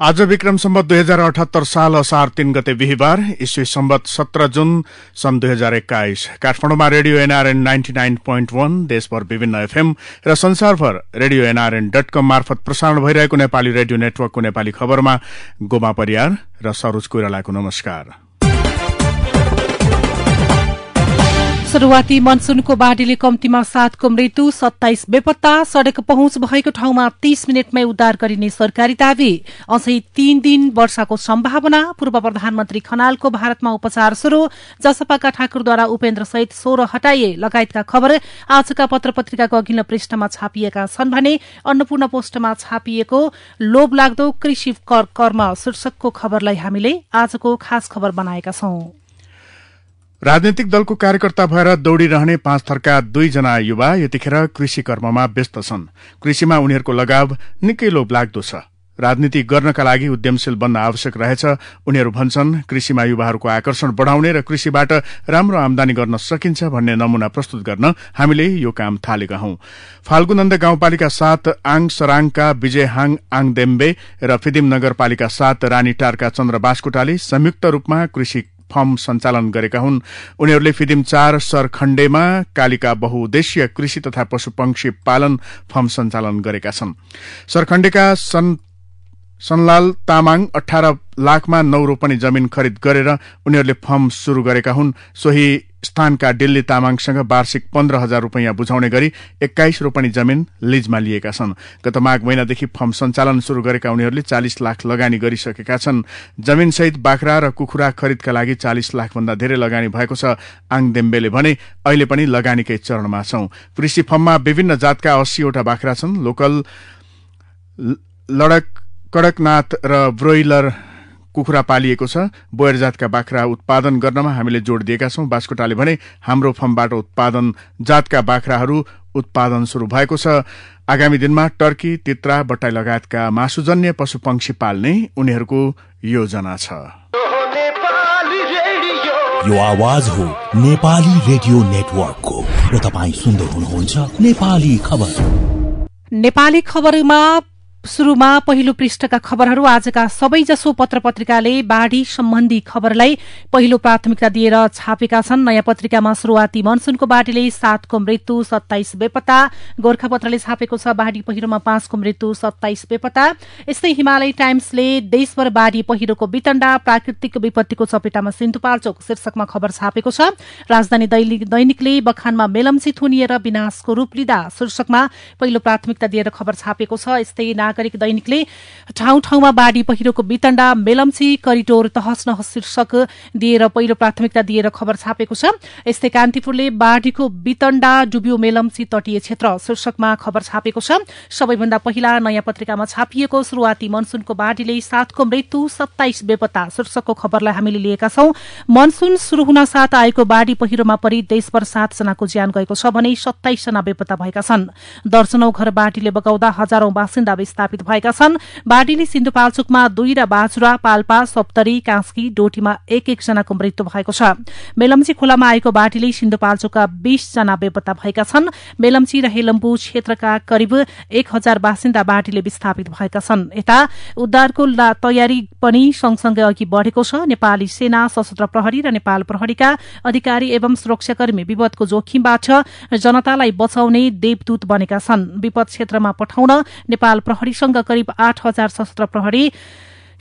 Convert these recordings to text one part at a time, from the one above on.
आज विक्रम सम्वत 2078 साल असार 3 गते बिहिबार, ईस्वी सम्वत 17 जुन सन् 2021। काठमाडौँमा रेडियो एनआरएन 99.1, देशभर विभिन्न एफएम र संसारभर रेडियो nrn.com मार्फत प्रसारण भइरहेको नेपाली रेडियो नेटवर्कको नेपाली खबरमा गोमा परियार र सरोज कोइरालाको नमस्कार। शुरूआती मनसूनको बाढीले कम्तीमा 7 को मृत्यु, 27 बेपत्ता, सड़क पहुँच भएको ठाउँमा 30 मिनटमै उद्धार गरिने सरकारी दावी, अझै 3 दिन वर्षाको सम्भावना, पूर्व प्रधानमन्त्री खनालको भारतमा उपचार शुरू, जसपाका ठाकुरद्वारा उपेन्द्र सहित 16 हटाइए लगायतका खबर आजका पत्र पत्रिकाको अघिल्लो पृष्ठमा छापिएका छन् भने अन्नपूर्ण पोस्टमा छापिएको लोभलाग्दो कृषि कर्म शीर्षकको खबरलाई हामीले आजको खास खबर बनाएका छौं। राजनैतिक दलको कार्यकर्ता भएर दौड़िरहने 5 थरका 2 जना युवा यतिखेर कृषि कर्ममा व्यस्त छन्। कृषिमा उनीहरूको लगाव निकै लोभलाग्दो छ। राजनीति गर्नका लागि उद्यमशील बन्न आवश्यक रहेछ। उनीहरू भन्छन् कृषिमा युवाहरूको आकर्षण बढ़ाउने र कृषिबाट राम्रो आमदानी गर्न सकिन्छ भन्ने नमूना प्रस्तुत गर्न हामीले यो काम थालेका हौं। फाल्गुनन्द गाउँपालिका 7 आङ सराङका विजय हाङ आङदेम्बे र फिदिम नगरपालिका 7 रानीटारका चन्द्र बास्कोटाले संयुक्त रूपमा कृषि फर्म सञ्चालन गरेका हुन्। उनीहरूले फिदिम 4 सरखण्डेमा कालिका बहुउद्देश्य कृषि तथा पशुपक्षी पालन फर्म सञ्चालन गरेका छन्। सरखण्डेका सनलाल तामाङ 18 लाखमा 9 रोपनी जमिन खरिद गरेर उनीहरूले फर्म शुरू गरेका हुन्। सोही स्थानका दिल्ली तामाङसँग वार्षिक 15,000 रुपैयाँ बुझाउने गरी 21 रोपनी जमिन लिजमा लिएका छन्। गत माघ महिनादेखि फर्म सञ्चालन शुरू गरेका उनीहरूले 40 लाख लगानी गरिसकेका छन्। जमिनसहित बाख्रा र कुखुरा खरिदका लागि 40 लाख भन्दा धेरै लगानी भएको छ। आङदेम्बेले भने अहिले पनि लगानीकै चरणमा छौं। कृषि फर्ममा विभिन्न जातका 80 वटा बाख्रा छन्। लोकल कडकनाथ र ब्रोइलर कुखुरा पालिएको छ। बोयर जातका बाख्रा उत्पादन गर्नमा हामीले जोड़ दिएका छौं। बास्कोटाले भने हाम्रो फर्मबाट उत्पादन जातका बाख्राहरू उत्पादन शुरू भएको छ। आगामी दिनमा टर्की, तित्रा, बट्टाई लगायतका मासुजन्य पशुपक्षी पाल्ने उनीहरूको योजना छ। यो आवाज हो नेपाली रेडियो नेटवर्कको र तपाईं सुन्दै हुनुहुन्छ नेपाली खबर। नेपाली खबरमा शुरूमा पहिलो पृष्ठका खबरहरू। आजका सबैजसो पत्र पत्रिकाले बाढ़ी सम्बन्धी खबरलाई पहिलो प्राथमिकता दिएर छापेका छन्। नयाँ पत्रिकामा शुरूआती मनसूनको बाढ़ीले 7 को मृत्यु, 27 बेपत्ता। गोरखापत्रले छापेको छ बाढ़ी पहिरोमा 5 को मृत्यु, 27 बेपत्ता। यस्तै हिमालय टाइम्सले देशभर बाढ़ी पहिरोको वितण्डा, प्राकृतिक विपत्तिको चपेटामा सिन्धुपाल्चोक शीर्षकमा खबर छापेको छ। राजधानी दैनिकले बखानमा मेलम्ची थुनिएर विनाशको रूप लिँदा शीर्षकमा पहिलो प्राथमिकता दिएर खबर छापेको छ। यस्तै नागरिक दैनिकले ठाउँ ठाउँमा बाढ़ी पहिरोको वितण्डा, मेलम्ची करिडोर तहस नहस शीर्षक दिएर पहिलो प्राथमिकता दिएर खबर छापेको छ। यस्तै कान्तिपुरले बाढ़ीको वितण्डा, डुब्यो मेलम्ची तटीय क्षेत्र शीर्षकमा खबर छापेको छ। सबैभन्दा पहिला नयाँ पत्रिकामा छापिएको शुरूआती मनसूनको बाढ़ीले 7 को मृत्यु, 27 बेपत्ता शीर्षकको खबरलाई हामीले लिएका छौं। मनसून शुरू हुन साथ आएको बाढ़ी पहिरोमा परि देशभर 7 जनाको ज्यान गएको छ भने 27 जना बेपत्ता भएका छन्। दर्जनौं घर बाढ़ीले बगाउँदा हजारौं बासिन्दा स्थापित भएका छन्। बाढ़ीले सिन्धुपाल्चोकमा 2 र बाजुरा, पाल्पा, सप्तरी, कास्की, डोटीमा 1-1 जनाको मृत्यु भएको छ। मेलम्ची खोलामा आएको बाढ़ीले सिन्धुपाल्चोकका 20 जना बेपत्ता भएका छन्। मेलम्ची र हेलम्बु क्षेत्रका करिब 1000 बासिन्दा बाढ़ीले विस्थापित भएका छन्। यता उद्धारको तयारी पनि सँगसँगै अघि बढ़ेको छ। नेपाली सेना, सशस्त्र प्रहरी र नेपाल प्रहरीका अधिकारी एवं सुरक्षाकर्मी विपदको जोखिमबाट जनतालाई बचाउने देवदूत बनेका छन्। विपद क्षेत्रमा पठाउन नेपाल प्रहरीसँग करिब 8000 सशस्त्र प्रहरी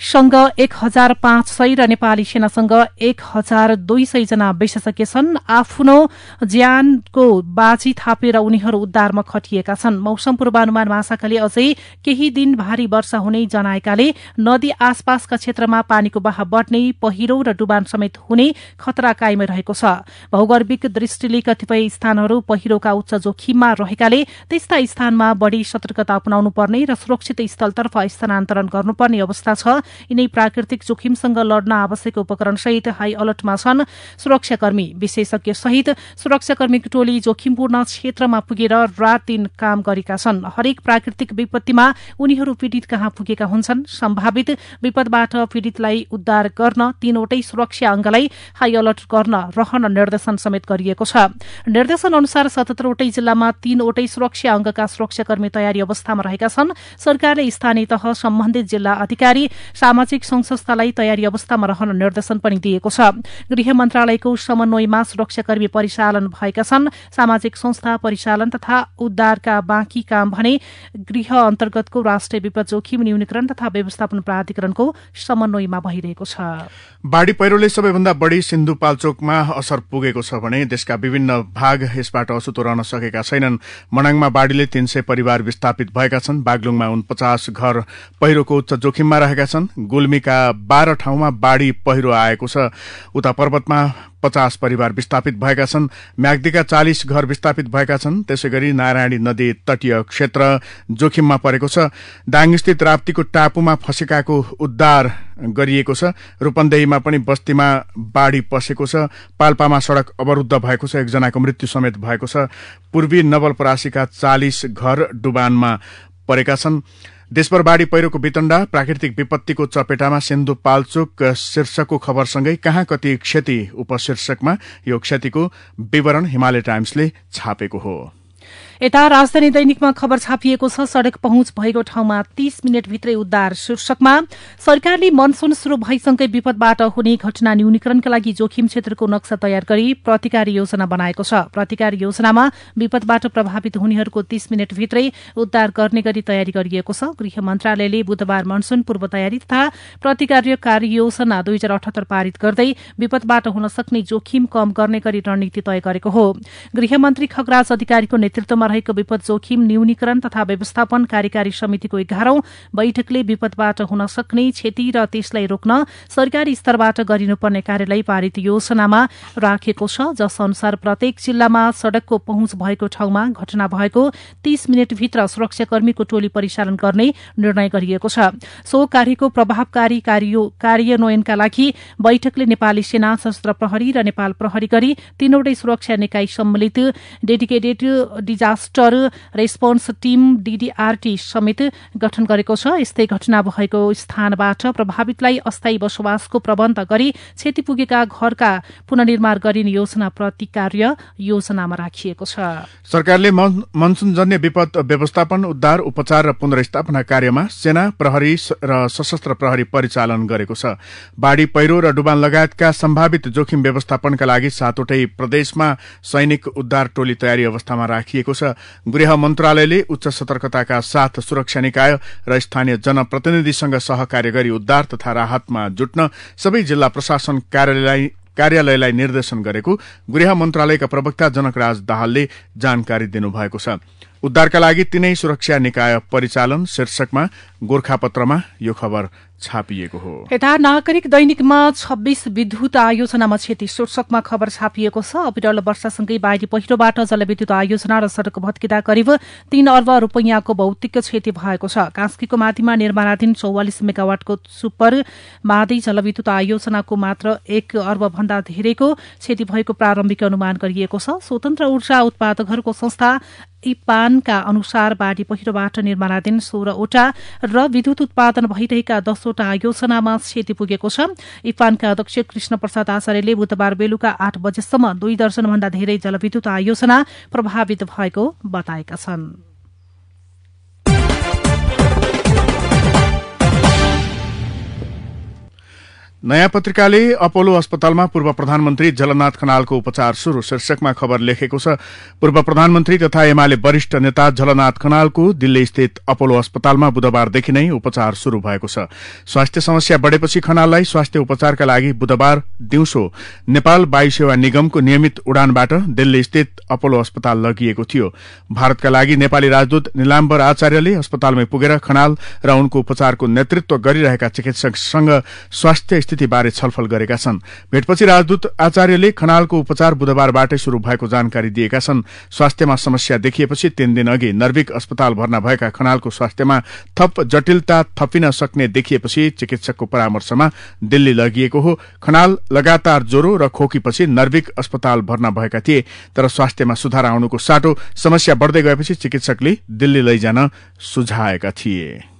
सँग 1500 र नेपाली सेनासँग 1200 जना विशेषज्ञ छन्। आफ्नो ज्यानको बाजी थापेर उनीहरू उद्धारमा खटिएका छन्। मौसम पूर्वानुमान महाशाखाले अझै केही दिन भारी वर्षा हुने जनाएकाले नदी आसपासका क्षेत्रमा पानीको बहाव बढ्ने, पहिरो र डुबान समेत हुने खतरा कायमै रहेको छ। भौगोलिक दृष्टिले कतिपय स्थानहरू पहिरोका उच्च जोखिममा रहेकाले त्यस्ता स्थानमा बढ़ी सतर्कता अपनाउनु पर्ने र सुरक्षित स्थलतर्फ स्थानान्तरण गर्नुपर्ने अवस्था छ। यिनै प्राकृतिक जोखिमसँग लड्न आवश्यक उपकरण सहित हाई अलर्टमा छन् सुरक्षाकर्मी। विशेषज्ञ सहित सुरक्षाकर्मीको टोली जोखिमपूर्ण क्षेत्रमा पुगेर रात-दिन काम गरेका छन्। हरेक प्राकृतिक विपत्तिमा उनीहरू पीड़ित कहाँ पुगेका हुन्छन्। सम्भावित विपदबाट पीड़ितलाई उद्धार गर्न 3वटै सुरक्षा अंगलाई हाई अलर्ट गर्न रहन निर्देशन समेत गरिएको छ। निर्देशन अनुसार 77वटै जिल्लामा 3वटै सुरक्षा अंगका सुरक्षाकर्मी तयारी अवस्थामा रहेका छन्। सरकारले स्थानीय तह सम्बन्धित जिल्ला अधिकारी सामाजिक संस्थालाई तयारी अवस्थामा रहन निर्देशन पनि दिएको छ। गृह मन्त्रालयको समन्वयमा सुरक्षाकर्मी परिचालन भएका छन्। सामाजिक संस्था परिचालन तथा उद्धारका बाँकी काम भने गृह अन्तर्गतको राष्ट्रिय विपद जोखिम न्यूनीकरण तथा व्यवस्थापन प्राधिकरणको समन्वयमा भइरहेको छ। बाढ़ी पहिरोले सबैभन्दा बढ़ी सिन्धुपाल्चोकमा असर पुगेको छ भने देशका विभिन्न भाग यसबाट अछुतो रहन सकेका छैनन्। मनाङमा बाढ़ीले 300 परिवार विस्थापित भएका छन्। बागलुङमा 49 घर पहिरोको उच्च जोखिममा रहेका छन्। गुल्मीका 12 ठाउँमा बाढ़ी पहिरो आएको छ। उता पर्वतमा 50 परिवार विस्थापित भएका छन्। म्याग्दीका 40 घर विस्थापित भएका छन्। त्यसैगरी नारायणी नदी तटीय क्षेत्र जोखिममा परेको छ। दाङस्थित राप्तीको टापुमा फँसेकाको उद्धार गरिएको छ। रूपन्देहीमा पनि बस्तीमा बाढ़ी पसेको छ। पाल्पामा सड़क अवरुद्ध भएको छ। एकजनाको मृत्यु समेत भएको छ। पूर्वी नवलपरासीका 40 घर डुबानमा परेका छन्। देशभर बाढ़ी पहिरोको वितण्डा, प्राकृतिक विपत्तिको चपेटामा सिन्धुपाल्चोक शीर्षकको खबरसँगै कहाँ कति क्षति उपशीर्षकमा यो क्षतिको विवरण हिमालय टाइम्सले छापेको हो। यता राजधानी दैनिकमा खबर छापिएको छ। सड़क पहुँच भएको ठाउँमा 30 मिनटभित्रै उद्धार शीर्षकमा सरकारले मनसून शुरू भइसँगै विपदबाट हुने घटना न्यूनीकरणका लागि जोखिम क्षेत्रको नक्सा तयार गरी प्रतिकार योजना बनाएको छ। प्रतिकार योजनामा विपदबाट प्रभावित हुनेहरूको 30 मिनटभित्रै उद्धार गर्ने गरी तयारी गरिएको छ। गृह मन्त्रालयले बुधबार मनसून पूर्व तयारी तथा प्रतिकार कार्ययोजना 2078 पारित गर्दै विपदबाट हुन सक्ने जोखिम कम गर्ने गरी रणनीति तय गरेको हो। गृहमन्त्री खगराज अधिकारीको नेतृत्वमा रहेको विपद जोखिम न्यूनीकरण तथा व्यवस्थापन कार्यकारी समितिको 11औं बैठकले विपदबाट हुन सक्ने क्षति र त्यसलाई रोक्न सरकारी स्तरबाट गरिनुपर्ने कार्यलाई पारित योजनामा राखेको छ। जस अनुसार प्रत्येक जिल्लामा सड़कको पहुँच भएको ठाउँमा घटना भएको 30 मिनटभित्र सुरक्षाकर्मीको टोली परिचालन गर्ने निर्णय गरिएको छ। सो कार्यको प्रभावकारी कार्यान्वयनका लागि बैठकले नेपाली सेना, सशस्त्र प्रहरी र नेपाल प्रहरी गरी 3वटै सुरक्षा निकाय सम्मिलित डेडिकेटेड डिजास्टर रेस्पोन्स टीम डीडीआरटी समेत गठन गरेको छ। यस्तै घटना भएको स्थानबाट प्रभावितलाई अस्थायी बसोबासको प्रबन्ध गरी क्षति पुगेका घरका पुनर्निर्माण गरिने योजना प्रतिकार्य योजनामा राखिएको छ। सरकारले मनसूनजन्य विपद व्यवस्थापन, उद्धार, उपचार र पुनर्स्थापना कार्यमा सेना, प्रहरी र सशस्त्र प्रहरी परिचालन गरेको छ। बाढ़ी पहिरो र डुबान लगायतका सम्भावित जोखिम व्यवस्थापनका लागि 7वटै प्रदेशमा सैनिक उद्धार टोली तयारी अवस्थामा राखिएको छ। गृह मन्त्रालयले उच्च सतर्कताका साथ सुरक्षा निकाय र स्थानीय जनप्रतिनिधिसँग सहकार्य गरी उद्धार तथा राहतमा जुट्न सबै जिल्ला प्रशासन कार्यालयलाई निर्देशन गरेको गृह मन्त्रालयका प्रवक्ता जनकराज दाहालले जानकारी दिनुभएको छ। उद्धारका लागि 3 सुरक्षा निकाय परिचालन शीर्षकमा गोरखापत्रमा यो खबर छापिएको हो। यता नागरिक दैनिकमा 26 विद्युत आयोजनामा क्षति शीर्षकमा खबर छापिएको छ। अविरल वर्षासँगै बाढ़ी पहिरोबाट जलविद्युत आयोजना र सड़क भत्किँदा करिब 3 अर्ब रुपैयाँको भौतिक क्षति भएको छ। कास्कीको माथिमा निर्माणाधीन 44 मेगावाटको सुपर मादी जलविद्युत आयोजनाको मात्र 1 अर्ब भन्दा धेरैको क्षति भएको प्रारम्भिक अनुमान गरिएको छ। स्वतन्त्र ऊर्जा उत्पादकहरूको संस्था इपानका अनुसार बाढ़ी पहिरोबाट निर्माणाधीन 16वटा र विद्युत उत्पादन भइरहेका 10वटा आयोजनामा क्षति पुगेको छ। इपानका अध्यक्ष कृष्ण प्रसाद आचार्यले बुधबार बेलुका 8 बजेसम्म 2 दर्जनभन्दा धेरै जलविद्युत आयोजना प्रभावित भएको बताएका छन्। नयाँ पत्रिकाले अपोलो अस्पतालमा पूर्व प्रधानमन्त्री जलनाथ खनालको उपचार शुरू शीर्षकमा खबर लेखेको छ। पूर्व प्रधानमन्त्री तथा एमाले वरिष्ठ नेता जलनाथ खनालको दिल्ली स्थित अपोलो अस्पतालमा बुधबारदेखि नै उपचार शुरू भएको छ। स्वास्थ्य समस्या बढ़ेपछि खनाललाई स्वास्थ्य उपचारका लागि बुधबार दिउँसो नेपाल वायुसेवा निगमको नियमित उडानबाट दिल्ली स्थित अपोलो अस्पताल लगिएको थियो। भारतका लागि नेपाली राजदूत निलाम्बर आचार्यले अस्पतालमै पुगेर खनाल र उनको उपचारको नेतृत्व गरिरहेका चिकित्सकसँग स्वास्थ्य स्थितिबारे छलफल गरेका छन्। भेटपछि राजदूत आचार्यले खनालको उपचार बुधबारबाटै शुरू भएको जानकारी दिएका छन्। स्वास्थ्यमा समस्या देखिएपछि 3 दिन अघि नर्भिक अस्पताल भर्ना भएका खनालको स्वास्थ्यमा थप जटिलता थपिन सक्ने देखिएपछि चिकित्सकको परामर्शमा दिल्ली लगिएको हो। खनाल लगातार ज्वरो र खोकीपछि नर्भिक अस्पताल भर्ना भएका थिए, तर स्वास्थ्यमा सुधार आउनुको साटो समस्या बढ्दै गएपछि चिकित्सकले दिल्ली लैजान सुझाएका थिए।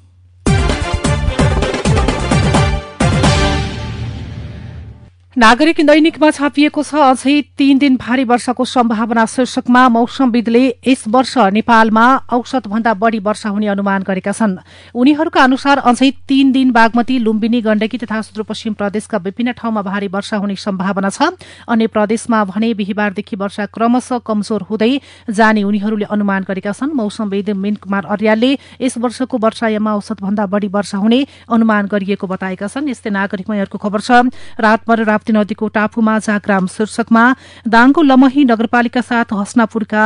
नागरिक दैनिकमा छापिएको छ अझै 3 दिन भारी वर्षाको सम्भावना शीर्षकमा मौसमविदले यस वर्ष नेपालमा औसत भन्दा बढ़ी वर्षा हुने अनुमान गरेका छन्। उनीहरूका अनुसार अझै 3 दिन बागमती, लुम्बिनी, गण्डकी तथा सुदूरपश्चिम प्रदेशका विभिन्न ठाउँमा भारी वर्षा हुने सम्भावना छ। अन्य प्रदेशमा भने बिहिबारदेखि वर्षा क्रमशः कमजोर हुँदै जाने उनीहरूले अनुमान गरेका छन्। मौसमविद मीन कुमार अर्यालले यस वर्षको वर्षायाममा औसत भन्दा बढ़ी वर्षा हुने अनुमान गरिएको बताएका छन्। यस्तै नागरिकमा अर्को खबर छ। रातभर राप्ती नदीको टापुमा जाग्राम शीर्षकमा दाङको लमही नगरपालिका साथ हस्नापुरका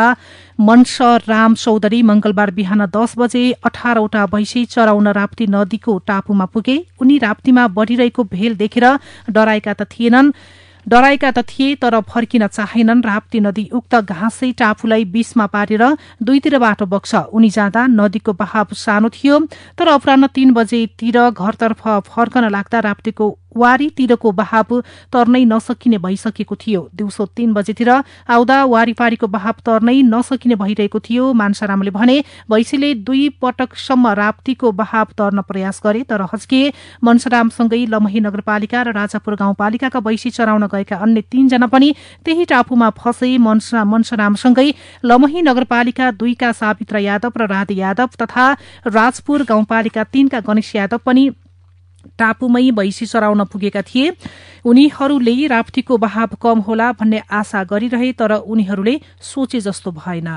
मंश राम चौधरी मंगलबार बिहान 10 बजे 18 वटा भैंसी चराउन राप्ती नदीको टापुमा पुगे। उनी राप्तीमा बढ़िरहेको भेल देखेर डराएका त थिए तर फर्किन चाहेनन्। राप्ती नदी उक्त घाँसै टापुलाई बीचमा पारेर दुईतिरबाट बग्छ। उनी जाँदा नदीको बहाव सानो थियो तर अपराह्न 3 बजेतिर घरतर्फ फर्कन लाग्दा राप्तीको वारीतिरको बहाव तर्नै नसकिने भइसकेको थियो। दिउँसो 3 बजेतिर आउँदा वारीपारीको बहाव तर्नै नसकिने भइरहेको थियो। मानसारामले भने भैंसीले 2 पटकसम्म राप्तीको बहाव तर्न प्रयास गरे तर हच्के। मनसरामसँगै लमही नगरपालिका र राजापुर गाउँपालिकाका भैंसी चराउन गएका अन्य 3 जना पनि त्यही टापुमा फसे। मनसरामसँगै लमही नगरपालिका 2 का सावित्र यादव र राधे यादव तथा राजपुर गाउँपालिका 3 का गणेश यादव पनि टापुमै भैंसी चराउन पुगेका थिए। उनीहरूले राप्तीको बहाव कम होला भन्ने आशा गरिरहे तर उनीहरूले सोचे जस्तो भएन।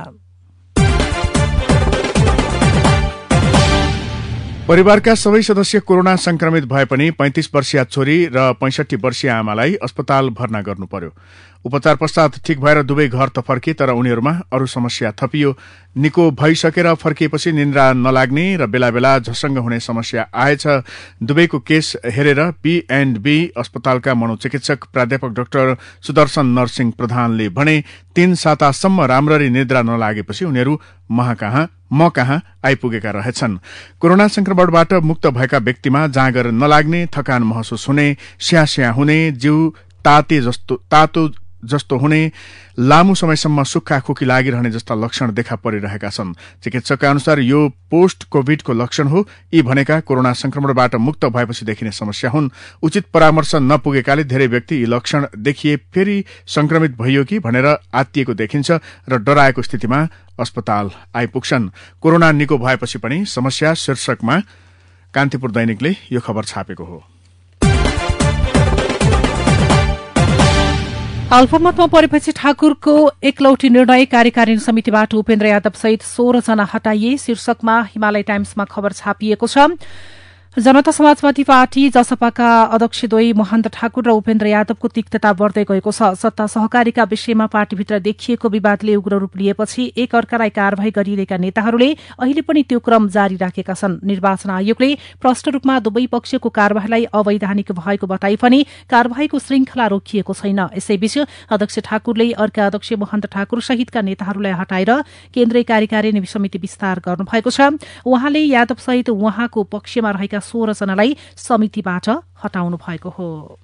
परिवारका सबै सदस्य कोरोना संक्रमित भए पनि 35 वर्षीय छोरी र 65 वर्षीय आमालाई अस्पताल भर्ना गर्नु पर्यो। उपचार पश्चात ठीक भएर दुवै घर त फर्के तर उनीहरूमा अरू समस्या थपियो। निको भइसकेर फर्किएपछि निन्द्रा नलाग्ने र बेला बेला झसङ्ग हुने समस्या आएछ। दुवैको केस हेरेर B&B अस्पतालका मनोचिकित्सक प्राध्यापक डाक्टर सुदर्शन नरसिंह प्रधानले भने 3 सातासम्म राम्ररी निद्रा नलागेपछि उनीहरू म कहाँ आइपुगेका रहेछन्। कोरोना संक्रमणबाट मुक्त भएका व्यक्तिमा जाँगर नलाग्ने, थकान महसुस हुने, स्यास्या हुने, जिउ तातो जस्तो हुने, लामो समयसम्म सुक्खा खोकी लागिरहने जस्ता लक्षण देखा परिरहेका छन्। चिकित्सकका अनुसार यो पोस्ट कोभिडको लक्षण हो। यी भनेका कोरोना संक्रमणबाट मुक्त भएपछि देखिने समस्या हुन्। उचित परामर्श नपुगेकाले धेरै व्यक्ति यी लक्षण देखिए फेरि संक्रमित भइयो कि भनेर आत्तिएको देखिन्छ र डराएको स्थितिमा अस्पताल आइपुग्छन्। कोरोना निको भएपछि पनि समस्या शीर्षकमा कान्तिपुर दैनिकले यो खबर छापेको हो। अल्पमतमा परेपछि ठाकुरको एकलौटी निर्णय, कार्यकारिणी समितिबाट उपेन्द्र यादव सहित 16 जना हटाइए शीर्षकमा हिमालय टाइम्समा खबर छापिएको छ। जनता समाजवादी पार्टी जसपाका अध्यक्षद्वय महन्त ठाकुर र उपेन्द्र यादवको तिक्तता बढ्दै गएको छ। सत्ता सहकारीका विषयमा पार्टीभित्र देखिएको विवादले उग्र रूप लिएपछि एक अर्कालाई कारवाही गरिरहेका नेताहरूले अहिले पनि त्यो क्रम जारी राखेका छन्। निर्वाचन आयोगले प्रष्ट रूपमा दुवै पक्षको कार्यवाहीलाई अवैधानिक भएको बताए पनि कार्यवाहीको श्रृंखला रोकिएको छैन। यसैबीच अध्यक्ष ठाकुरले अर्का अध्यक्ष महन्त ठाकुर सहितका नेताहरूलाई हटाएर केन्द्रीय कार्यकारिणी समिति विस्तार गर्नुभएको छ। उहाँले यादव सहित उहाँको पक्षमा रहेका 16 जनालाई समितिबाट हटाउनु भएको हो।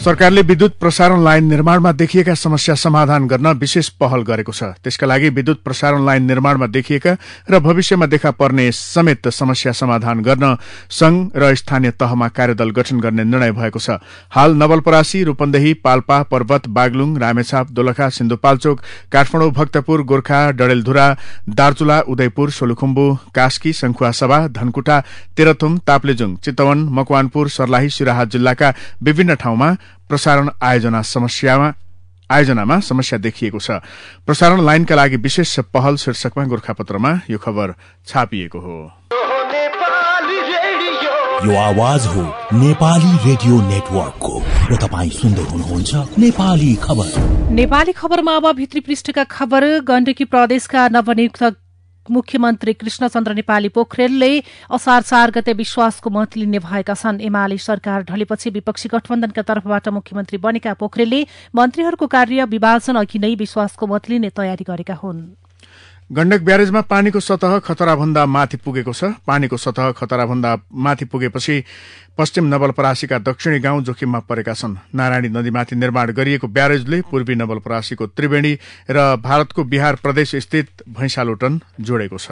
सरकारले विद्युत प्रसारण लाइन निर्माणमा देखिएका समस्या समाधान गर्न विशेष पहल गरेको छ। त्यसका लागि विद्युत प्रसारण लाइन निर्माणमा देखिएका र भविष्यमा देखा पर्ने समेत समस्या समाधान गर्न संघ र स्थानीय तहमा कार्यदल गठन गर्ने निर्णय भएको छ। हाल नवलपरासी, रूपन्देही, पाल्पा, पर्वत, बागलुङ, रामेछाप, दोलखा, सिन्धुपाल्चोक, काठमाडौँ, भक्तपुर, गोर्खा, डडेलधुरा, दार्चुला, उदयपुर, सोलुखुम्बु, कास्की, सङ्खुवासभा, धनकुटा, तेह्रथुम, ताप्लेजुङ, चितवन, मकवानपुर, सर्लाही, सिराहा जिल्लाका विभिन्न ठाउँमा प्रसारण आयोजनामा समस्या देखिएको छ। प्रसारण लाइनका लागि विशेष पहल शीर्षकमा गोर्खापत्रमा यो खबर छापिएको हो। यो आवाज हो नेपाली रेडियो नेटवर्कको र तपाईँ सुन्दै हुनुहुन्छ नेपाली खबर। नेपाली खबरमा अब भित्री पृष्ठका खबर। गण्डकी प्रदेशका नवनियुक्त मुख्यमन्त्री कृष्णचन्द्र नेपाली पोखरेलले असार 4 गते विश्वासको मत लिने भएका छन्। एमाले सरकार ढलेपछि विपक्षी गठबन्धनका तर्फबाट मुख्यमन्त्री बनेका पोखरेलले मन्त्रीहरूको कार्य विभाजन अघि नै विश्वासको मत लिने तयारी गरेका हुन्। गण्डक ब्यारेजमा पानीको सतह खतराभन्दा माथि पुगेको छ। पानीको सतह खतराभन्दा माथि पुगेपछि पश्चिम नवलपरासीका दक्षिणी गाउँ जोखिममा परेका छन्। नारायणी नदीमाथि निर्माण गरिएको ब्यारेजले पूर्वी नवलपरासीको त्रिवेणी र भारतको बिहार प्रदेश स्थित भैंसालोटन जोडेको छ।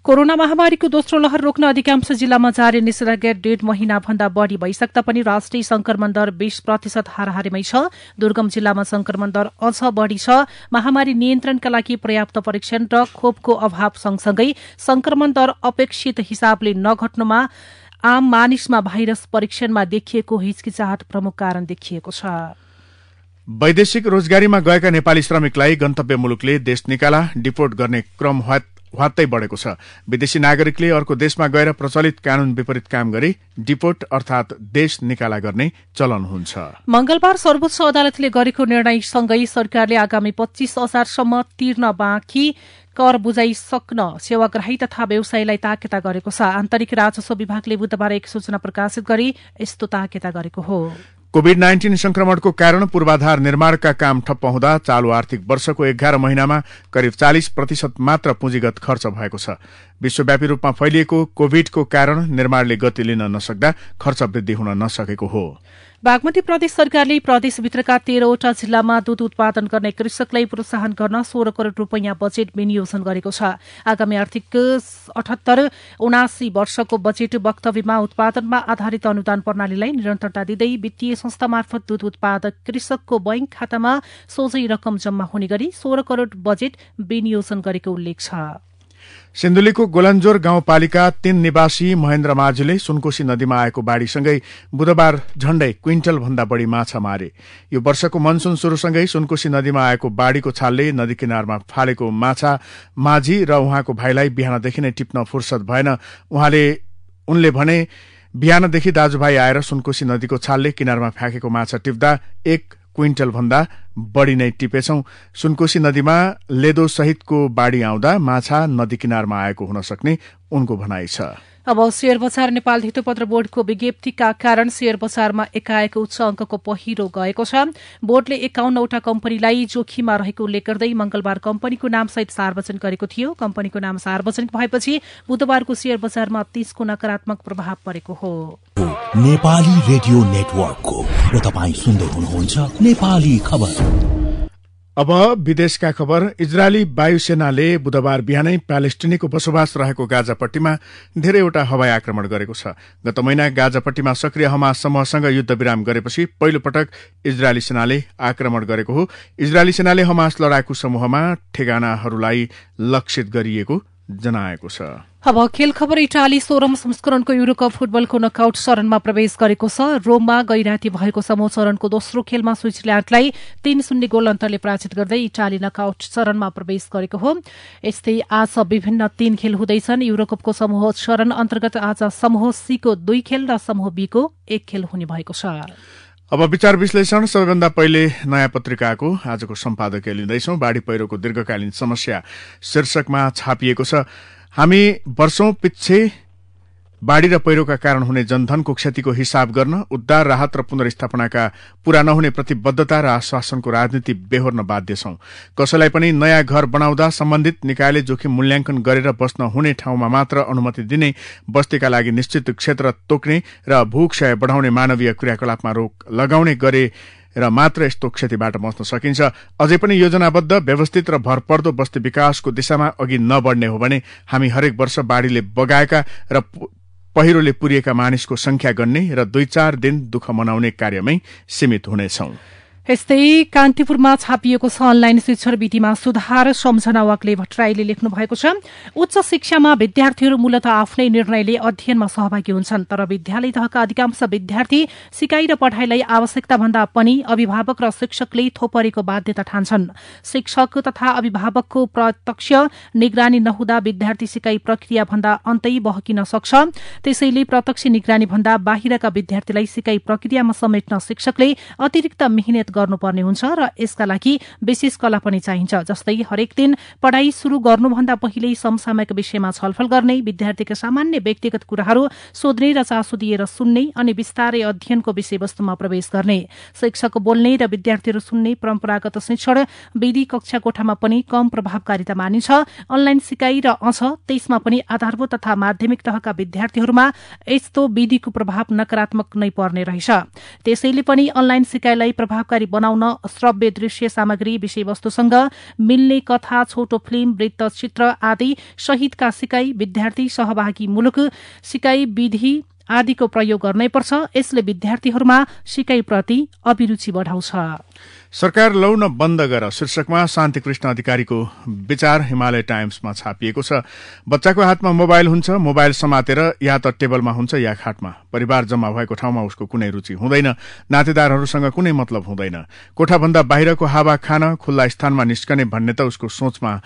कोरोना महामारीको दोस्रो लहर रोक्न अधिकांश जिल्लामा जारी निषेधाज्ञा 1.5 महिनाभन्दा बढ़ी भइसक्दा पनि राष्ट्रिय संक्रमण दर 20% हाराहारीमै छ। दुर्गम जिल्लामा संक्रमण दर अझ बढ़ी छ। महामारी नियन्त्रणका लागि पर्याप्त परीक्षण र खोपको अभाव सँगसँगै संक्रमण दर अपेक्षित हिसाबले नघट्नुमा आम मानिसमा भाइरस परीक्षणमा देखिएको हिचकिचाहट प्रमुख कारण देखिएको छ। वैदेशिक रोजगारीमा गएका नेपाली श्रमिकलाई गन्तव्य मुलुकले देश निकाला डिपोर्ट गर्ने क्रम हवात्तै बढ़ेको छ। विदेशी नागरिकले अर्को देशमा गएर प्रचलित कानून विपरीत काम गरी डिपोर्ट अर्थात देश निकाला गर्ने चलन हुन्छ। मंगलबार सर्वोच्च अदालतले गरेको निर्णयसँगै सरकारले आगामी 25 असारसम्म तिर्न बाँकी कर बुझाइ सक्न सेवाग्राही तथा व्यवसायीलाई ताकेता गरेको छ। आन्तरिक राजस्व विभागले बुधबार एक सूचना प्रकाशित गरी यस्तो ताकेता गरेको हो। कोभिड-19 संक्रमणको कारण पूर्वाधार निर्माणका काम ठप्प हुँदा चालू आर्थिक वर्षको 11 महिनामा करिब 40% मात्र पुँजीगत खर्च भएको छ। विश्वव्यापी रूपमा फैलिएको कोभिडको कारण निर्माणले गति लिन नसक्दा खर्च वृद्धि हुन नसकेको हो। बागमती प्रदेश सरकारले प्रदेशभित्रका 13वटा जिल्लामा दूध उत्पादन गर्ने कृषकलाई प्रोत्साहन गर्न 16 करोड़ रूपैयाँ बजेट विनियोजन गरेको छ। आगामी आर्थिक 78-79 वर्षको बजेट वक्तव्यमा उत्पादनमा आधारित अनुदान प्रणालीलाई निरन्तरता दिँदै वित्तीय संस्था मार्फत दूध उत्पादक कृषकको बैंक खातामा सोझै रकम जम्मा हुने गरी 16 करोड़ बजेट विनियोजन गरेको उल्लेख छ। सिन्धुलीको गोलन्जोर गाउँपालिका 3 निवासी महेन्द्र माझीले सुनकोशी नदीमा आएको बाढ़ीसँगै बुधबार झण्डै क्विन्टल भन्दा बढ़ी माछा मारे। यो वर्षको मनसून शुरूसँगै सुनकोशी नदीमा आएको बाढ़ीको छालले नदी किनारमा फालेको माछा माझी र उहाँको भाइलाई बिहानदेखि नै टिप्न फुर्सद भएन। उनले भने बिहानदेखि दाजुभाइ आएर सुनकोशी नदीको छालले किनारमा फ्याँकेको माछा टिप्दा 1 क्विन्टल भन्दा बढ़ी नै टिपेछौं। सुनकोशी नदीमा लेदो सहितको बाढ़ी आउँदा माछा नदी किनारमा आएको हुन सक्ने उनको भनाइ छ। अब शेयर बजार नेपाल धितोपत्र बोर्डको विज्ञप्तिका कारण शेयर बजारमा एकाएक उच्च अंकको पहिरो गएको छ। बोर्डले 51वटा कम्पनीलाई जोखिममा रहेको उल्लेख गर्दै मंगलबार कम्पनीको नामसहित सार्वजनिक गरेको थियो। कम्पनीको नाम सार्वजनिक भएपछि बुधबारको शेयर बजारमा 30 को नकारात्मक प्रभाव परेको हो। नेपाली रेडियो नेटवर्कको र तपाई सुन्दै हुनुहुन्छ नेपाली खबर। अब विदेशका खबर। इजरायली वायुसेनाले बुधबार बिहानै प्यालेस्टिनीको बसोबास रहेको गाजापट्टीमा धेरैवटा हवाई आक्रमण गरेको छ। गत महिना गाजापट्टीमा सक्रिय हमास समूहसँग युद्ध विराम गरेपछि पहिलो पटक इजरायली सेनाले आक्रमण गरेको हो। इजरायली सेनाले हमास लडाकु समूहमा ठेगानाहरूलाई लक्षित गरिएको जनाएको छ। अब खेल खबर। इटाली 16औं संस्करणको युरोकप फुटबलको नकआउट चरणमा प्रवेश गरेको छ। रोममा गैराती भएको समूह चरणको दोस्रो खेलमा स्विट्जरल्याण्डलाई 3-0 गोल अन्तरले पराजित गर्दै इटाली नकआउट चरणमा प्रवेश गरेको हो। यस्तै आज विभिन्न 3 खेल हुँदैछन्। युरोकपको समूह चरण अन्तर्गत आज समूह सी को 2 खेल र समूह बी को 1 खेल हुने भएको छ। अब विचार विश्लेषण। सबैभन्दा पहिले नयाँ पत्रिकाको आजको सम्पादकीय लिँदैछौं। बाढ़ी पहिरोको दीर्घकालीन समस्या शीर्षकमा छापिएको छ। हामी वर्षौं पछि बाढ़ी र पहिरोका कारण हुने जनधनको क्षतिको हिसाब गर्न उद्धार राहत र पुनर्स्थापनाका पूरा नहुने प्रतिबद्धता र आश्वासनको राजनीति बेहोर्न बाध्य छौं। कसैलाई पनि नयाँ घर बनाउँदा सम्बन्धित निकायले जोखिम मूल्याङ्कन गरेर बस्न हुने ठाउँमा मात्र अनुमति दिने, बस्तीका लागि निश्चित क्षेत्र तोक्ने र भूक्षय बढ़ाउने मानवीय क्रियाकलापमा रोक लगाउने गरे र मात्र यस्तो क्षतिबाट बच्न सकिन्छ। अझै पनि योजनाबद्ध, व्यवस्थित र भरपर्दो बस्ती विकासको दिशामा अघि नबढ्ने हो भने हामी हरेक वर्ष बाढ़ीले बगाएका र पहिरोले पुरिएका मानिसको संख्या गन्ने र 2-4 दिन दुःख मनाउने कार्यमै सीमित हुनेछौं। यस्तै कान्तिपुरमा छापिएको छ अनलाइन शिक्षण विधिमा सुधार। सम्झना वाग्ले भट्टराईले लेख्नु भएको छ। उच्च शिक्षामा विद्यार्थीहरू मूलतः आफ्नै निर्णयले अध्ययनमा सहभागी हुन्छन्, तर विद्यालय तहका अधिकांश विद्यार्थी सिकाइ र पढाइलाई आवश्यकता भन्दा पनि अभिभावक र शिक्षकले थोपरेको बाध्यता ठान्छन्। शिक्षक तथा अभिभावकको प्रत्यक्ष निगरानी नहुँदा विद्यार्थी सिकाइ प्रक्रिया भन्दा अन्तै बहकिन सक्छ। त्यसैले प्रत्यक्ष निगरानी भन्दा बाहिरका विद्यार्थीलाई सिकाइ प्रक्रियामा समेट्न शिक्षकले अतिरिक्त मेहनत गर्नुपर्ने हुन्छ र यसका लागि विशेष कला पनि चाहिन्छ। जस्तै हरेक दिन पढ़ाई शुरू गर्नुभन्दा पहिल्यै समसामयिक विषयमा छलफल गर्ने, विद्यार्थीका सामान्य व्यक्तिगत कुराहरू सोध्ने र चासो दिएर सुन्ने अनि विस्तारै अध्ययनको विषयवस्तुमा प्रवेश गर्ने। शिक्षक बोल्ने र विद्यार्थीहरू सुन्ने परम्परागत शिक्षण विधि कक्षा कोठामा पनि कम प्रभावकारिता मानिन्छ। अनलाइन सिकाइ र त्यसमा पनि आधारभूत तथा माध्यमिक तहका विद्यार्थीहरूमा यस्तो विधिको प्रभाव नकारात्मक नै पर्ने रहेछ। त्यसैले पनि अनलाइन सिकाइलाई प्रभावकारी बनाउन श्रव्य दृश्य सामग्री विषयवस्तुसँग मिल्ने कथा, छोटो फिल्म, वृत्तचित्र आदि सहितका सिकाइ, विद्यार्थी सहभागी मूलक सिकाइ विधि आदिको प्रयोग गर्नैपर्छ। यसले विद्यार्थीहरूमा सिकाइप्रति अभिरुचि बढाउँछ। सरकार लौ न बन्द गर शीर्षकमा शान्ति कृष्ण अधिकारीको विचार हिमालय टाइम्समा छापिएको छ। बच्चाको हातमा मोबाइल हुन्छ, मोबाइल समातेर या त टेबलमा हुन्छ या खाटमा। परिवार जम्मा भएको ठाउँमा उसको कुनै रुचि हुँदैन, नातेदारहरूसँग कुनै मतलब हुँदैन। कोठाभन्दा बाहिरको हावा खान, खुल्ला स्थानमा निस्कने भन्ने त उसको सोचमा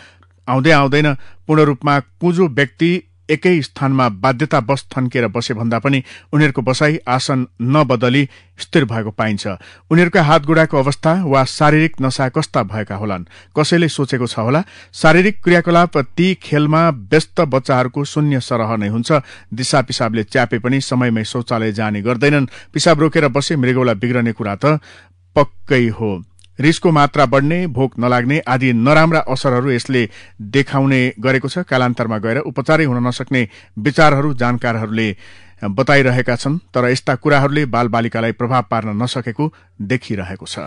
आउँदैन। पूर्ण रूपमा कुँजो व्यक्ति एकै स्थानमा बाध्यतावश थन्किएर बसे भन्दा पनि उनीहरूको बसाई आसन नबदली स्थिर भएको पाइन्छ। उनीहरूका हातगोडाको अवस्था वा शारीरिक नशा कस्ता भएका होलान्? कसैले सोचेको छ होला? शारीरिक क्रियाकलाप ती खेलमा व्यस्त बच्चाहरूको शून्य सरह नै हुन्छ। दिशा पिसाबले च्यापे पनि समयमै शौचालय जाने गर्दैनन्। पिसाब रोकेर बसे मृगौला बिग्रने कुरा त पक्कै हो। रिसको मात्रा बढ्ने, भोक नलाग्ने आदि नराम्रा असरहरू यसले देखाउने गरेको छ। कालान्तरमा गएर उपचारै हुन नसक्ने विचारहरू जानकारहरूले बताइरहेका छन्। तर यस्ता कुराहरूले बालबालिकालाई प्रभाव पार्न नसकेको देखिरहेको छ।